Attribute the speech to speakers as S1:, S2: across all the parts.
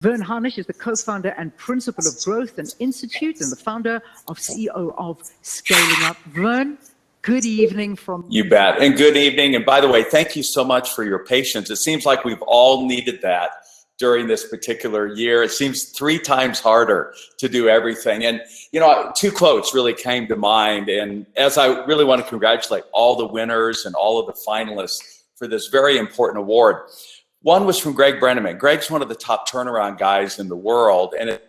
S1: Verne Harnish is the co-founder and principal of Growth and Institute and the founder of CEO of Scaling Up. Verne, good evening from...
S2: You bet, and good evening. And by the way, thank you so much for your patience. It seems like we've all needed that during this particular year. It seems 3 times harder to do everything. And, you know, 2 quotes really came to mind. And as I really want to congratulate all the winners and all of the finalists for this very important award. One was from Greg Brenneman. Greg's one of the top turnaround guys in the world. And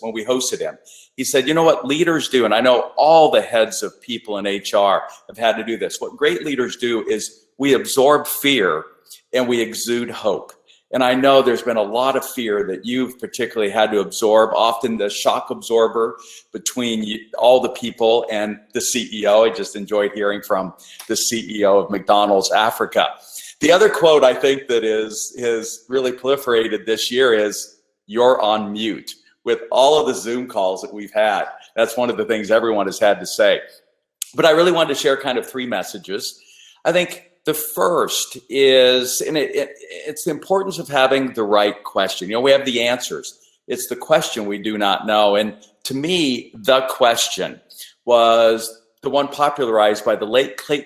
S2: when we hosted him, he said, you know what leaders do, and I know all the heads of people in HR have had to do this. What great leaders do is we absorb fear and we exude hope. And I know there's been a lot of fear that you've particularly had to absorb, often the shock absorber between all the people and the CEO. I just enjoyed hearing from the CEO of McDonald's Africa. The other quote I think that is really proliferated this year is, "You're on mute." With all of the Zoom calls that we've had, that's one of the things everyone has had to say. But I really wanted to share kind of 3 messages. I think the first is, and it's the importance of having the right question. You know, we have the answers. It's the question we do not know. And to me, the question was the one popularized by the late Clayton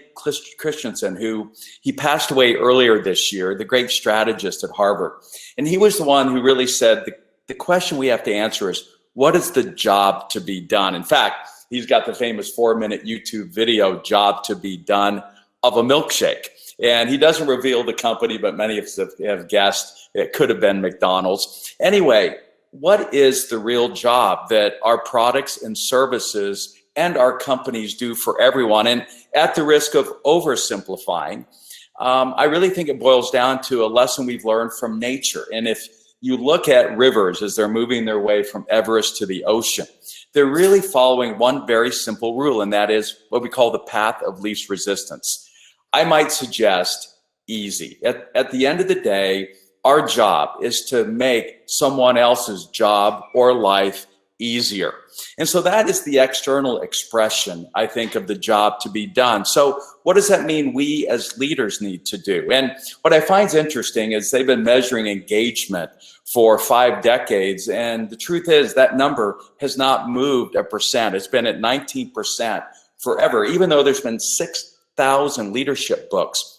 S2: Christensen, who he passed away earlier this year, the great strategist at Harvard. And he was the one who really said, the question we have to answer is, what is the job to be done? In fact, he's got the famous 4-minute YouTube video, Job to Be Done, of a milkshake. And he doesn't reveal the company, but many of us have guessed it could have been McDonald's. Anyway, what is the real job that our products and services and our companies do for everyone? And at the risk of oversimplifying, I really think it boils down to a lesson we've learned from nature. And if you look at rivers as they're moving their way from Everest to the ocean, they're really following one very simple rule, and that is what we call the path of least resistance. I might suggest easy. At the end of the day, our job is to make someone else's job or life easier. And so that is the external expression, I think, of the job to be done. So what does that mean we as leaders need to do? And what I find interesting is they've been measuring engagement for 5 decades. And the truth is that number has not moved 1%. It's been at 19% forever, even though there's been 6,000 leadership books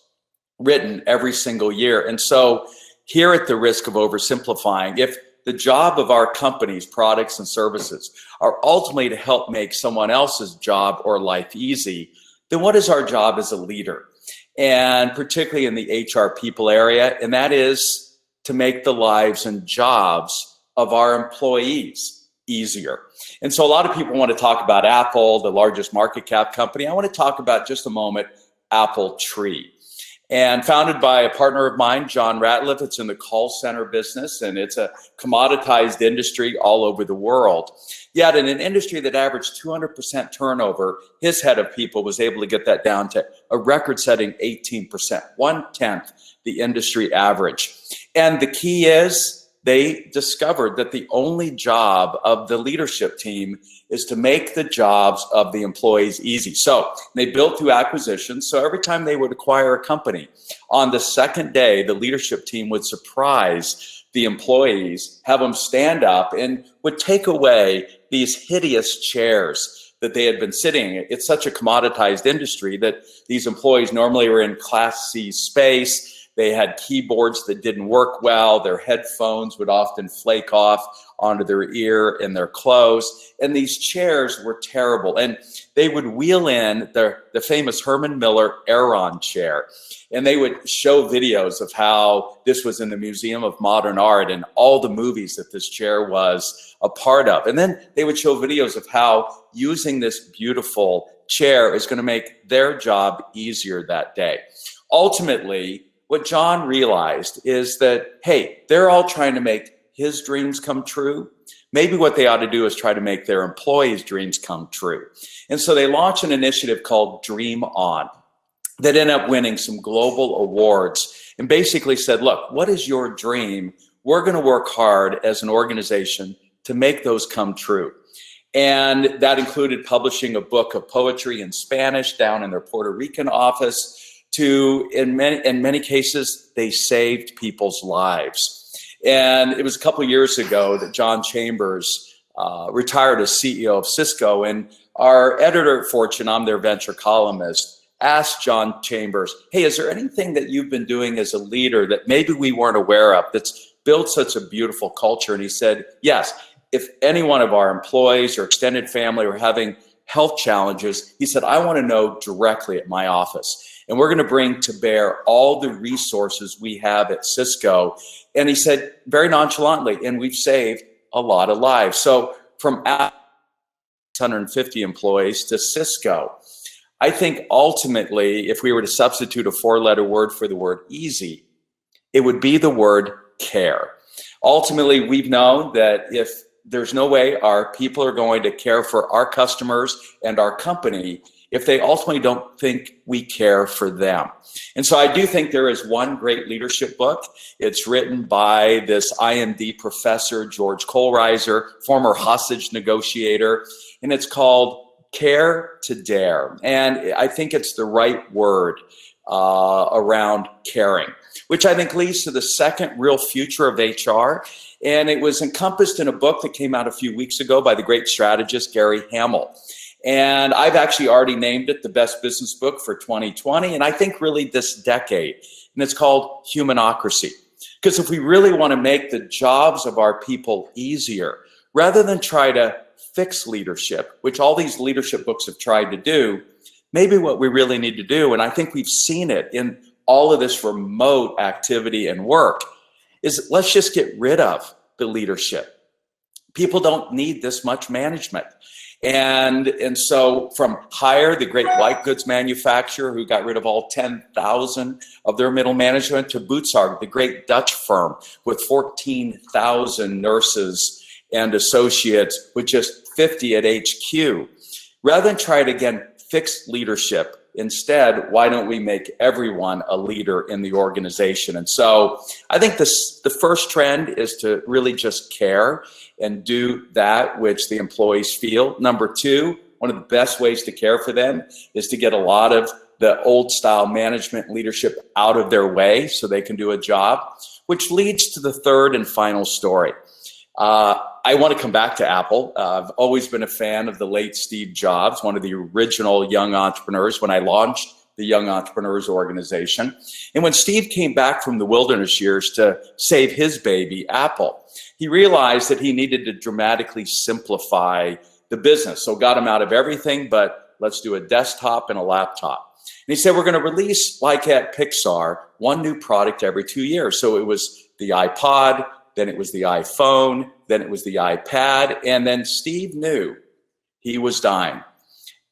S2: written every single year. And so here, at the risk of oversimplifying, if the job of our companies, products, and services are ultimately to help make someone else's job or life easy, then what is our job as a leader? And particularly in the HR people area, and that is to make the lives and jobs of our employees easier. And so a lot of people want to talk about Apple, the largest market cap company. I want to talk about just a moment Apple Tree. And founded by a partner of mine, John Ratliff. It's in the call center business, and it's a commoditized industry all over the world. Yet in an industry that averaged 200% turnover, his head of people was able to get that down to a record-setting 18%, 1/10 the industry average. And the key is, they discovered that the only job of the leadership team is to make the jobs of the employees easy. So they built through acquisitions. So every time they would acquire a company, on the second day, the leadership team would surprise the employees, have them stand up, and would take away these hideous chairs that they had been sitting in. It's such a commoditized industry that these employees normally were in Class C space. They had keyboards that didn't work well. Their headphones would often flake off onto their ear and their clothes. And these chairs were terrible. And they would wheel in the famous Herman Miller Aeron chair. And they would show videos of how this was in the Museum of Modern Art and all the movies that this chair was a part of. And then they would show videos of how using this beautiful chair is going to make their job easier that day. Ultimately, what John realized is that, hey, they're all trying to make his dreams come true. Maybe what they ought to do is try to make their employees' dreams come true. And so they launched an initiative called Dream On that ended up winning some global awards and basically said, look, what is your dream? We're going to work hard as an organization to make those come true. And that included publishing a book of poetry in Spanish down in their Puerto Rican office. In many cases, they saved people's lives. And it was a couple of years ago that John Chambers retired as CEO of Cisco. And our editor at Fortune, I'm their venture columnist, asked John Chambers, hey, is there anything that you've been doing as a leader that maybe we weren't aware of that's built such a beautiful culture? And he said, yes, if any one of our employees or extended family are having health challenges, he said, I want to know directly at my office. And we're going to bring to bear all the resources we have at Cisco. And he said, very nonchalantly, and we've saved a lot of lives. So from 650 employees to Cisco, I think ultimately, if we were to substitute a four-letter word for the word easy, it would be the word care. Ultimately, we've known that if there's no way our people are going to care for our customers and our company if they ultimately don't think we care for them. And so I do think there is one great leadership book. It's written by this IMD professor, George Kohlreiser, former hostage negotiator, and it's called Care to Dare. And I think it's the right word around caring, which I think leads to the second real future of HR. And it was encompassed in a book that came out a few weeks ago by the great strategist, Gary Hamel. And I've actually already named it the best business book for 2020, and I think really this decade. And it's called Humanocracy. Because if we really want to make the jobs of our people easier, rather than try to fix leadership, which all these leadership books have tried to do, maybe what we really need to do, and I think we've seen it in all of this remote activity and work, is let's just get rid of the leadership. People don't need this much management. And so from Hire, the great white goods manufacturer who got rid of all 10,000 of their middle management, to Bootsarg, the great Dutch firm with 14,000 nurses and associates with just 50 at HQ. Rather than try to, again, fix leadership, instead, why don't we make everyone a leader in the organization? And so I think the first trend is to really just care and do that which the employees feel. Number two, one of the best ways to care for them is to get a lot of the old style management leadership out of their way so they can do a job, which leads to the third and final story. I want to come back to Apple. I've always been a fan of the late Steve Jobs, one of the original young entrepreneurs when I launched the Young Entrepreneurs Organization. And when Steve came back from the wilderness years to save his baby, Apple, he realized that he needed to dramatically simplify the business. So got him out of everything, but let's do a desktop and a laptop. And he said, we're going to release, like at Pixar, one new product every 2 years. So it was the iPod, then it was the iPhone, then it was the iPad, and then Steve knew he was dying.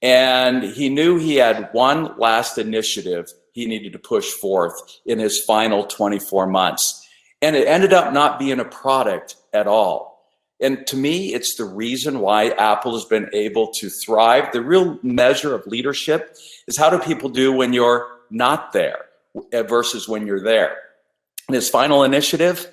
S2: And he knew he had one last initiative he needed to push forth in his final 24 months. And it ended up not being a product at all. And to me, it's the reason why Apple has been able to thrive. The real measure of leadership is how do people do when you're not there versus when you're there. And his final initiative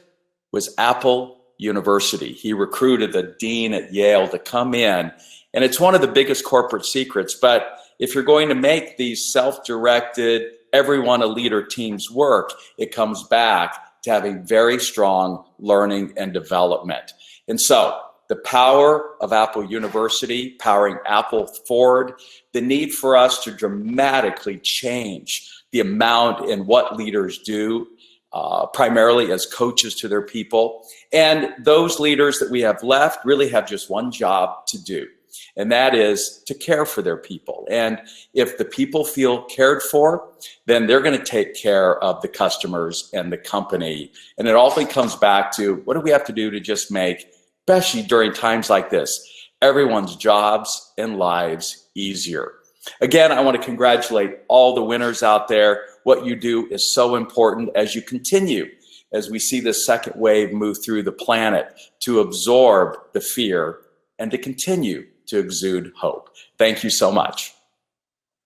S2: was Apple University. He recruited the dean at Yale to come in. And it's one of the biggest corporate secrets. But if you're going to make these self-directed, everyone a leader teams work, it comes back to having very strong learning and development. And so the power of Apple University, powering Apple forward, the need for us to dramatically change the amount and what leaders do, primarily as coaches to their people. And those leaders that we have left really have just one job to do, and that is to care for their people. And if the people feel cared for, then they're going to take care of the customers and the company. And it often comes back to, what do we have to do to just make, especially during times like this, everyone's jobs and lives easier? Again, I want to congratulate all the winners out there. What you do is so important as you continue, as we see this second wave move through the planet, to absorb the fear and to continue to exude hope. Thank you so much.